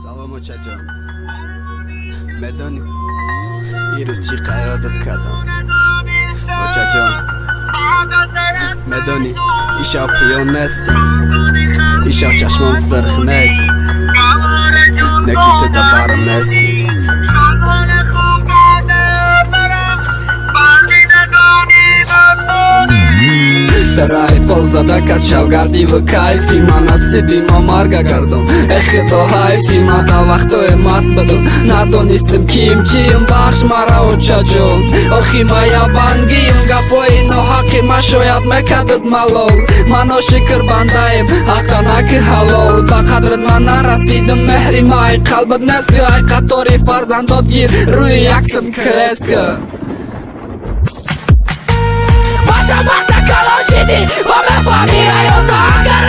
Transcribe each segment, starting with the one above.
سلام چچا میدونی ایروز چی قیادت کردم بچه جان میدونی ایشا پیون نستی ایشا چشمم سرخ نیست نکی تو دبارم نستی رای پل زده کد شوگردی و کیفی من نصیبی ما مرگا کردم خدا حیفی من دا وقتای مست بدم ندانستم کیم چیم بخش مرا و چجون آخی ما یابانگیم گپای ناحقی ما شاید مکدد ملال منو شکر بندهیم حقا نک حلال با قدرت من نرسیدم مهری مای قلبت نسکه ای قطاری فرزندات گیر روی یکسم کرسکه کلاشیدی با مفاهمی ایونا اگر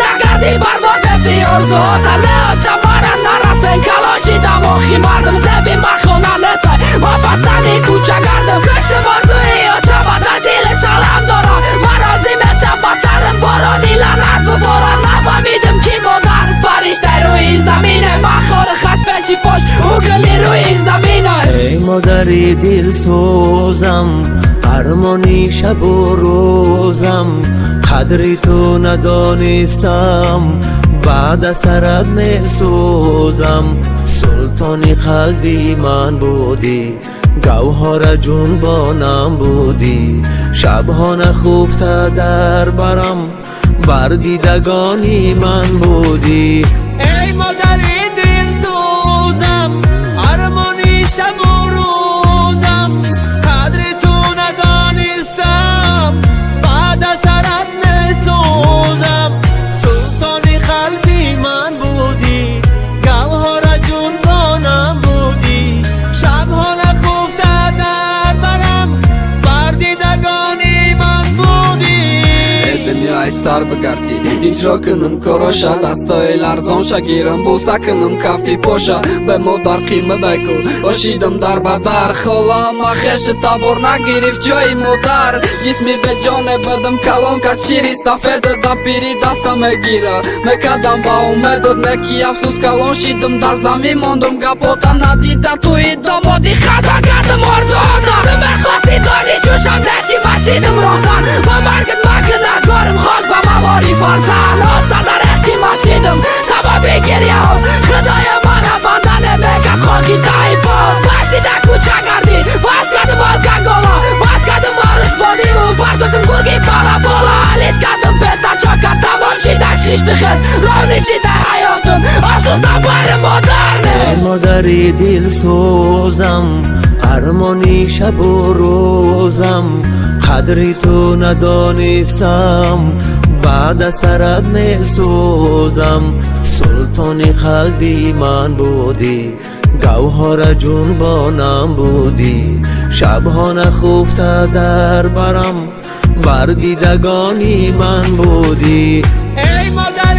نگردی برمان بفتی ارزو تله چمارن نرسن کلاشیدم و خیماردم زبی مخونه نستای ما فتنی کوچه گردم کشت مردوی و چمارن دیل شلم دارم من رازی میشم با سرم بارانی لنت و باران نفهمیدم کی مادر فرشته روی زمینه مخور خط پیشی پشت اوگلی روی زمینه ای مادری دل سوزم هرمانی شب و روزم قدری تو ندانستم بعد از سرت می سوزم سلطانی قلبی من بودی گوهر جنبانم بودی شبها خوب تا در برم بر دیدگانی من بودی ای مادری دل سوزم هرمانی شب و روزم قدری تو ندانستم بعد از سرت می سوزم سلطانی قلبی من بودی گوهر جنبانم بودی شبها خوب تا در برم بر دیدگانی من بودی دنیای سر بگردی اجرا کنم کاراشا دستای لرزان شگیرم بوسه کنم کفی پاشا به مادر قیمه دیکو باشیدم در بدر خالام خش تبار نگیرف جای مادر جسمی به جان بدم کلام کد شیری سفید دا پیری دستم گیره مکدم با امیدت نکی افسوس کلان شیدم دا زمین ماندم گپاتا ندیده توی دامادی خزا کدم آرزانا بخواستی دانی جوشم زدی مشیدم روزان با مرگت نکارم خاک با مواری فارسان آسا در اختی ماشیدم سبابی گریه هم خدای منم بندنه بگم خاکی تایفان باشیده کوچه گردی باز کدم بالکن گلا باز کدم بارش بادی و پرتوتم گرگی بالا بالا علیش کدم پیتا چاکت تمام شیده شیشت خز رونی شیده حیاتم آسوزم بار مادرنه ای مادری دل سوزم هرمانی شب و روزم قدری تو ندانستم بعد از سرت می سوزم سلطانی قلبی من بودی گوهر جنبانم بودی شبها خوب تا در برم بر دیدگانی من بودی ای مادر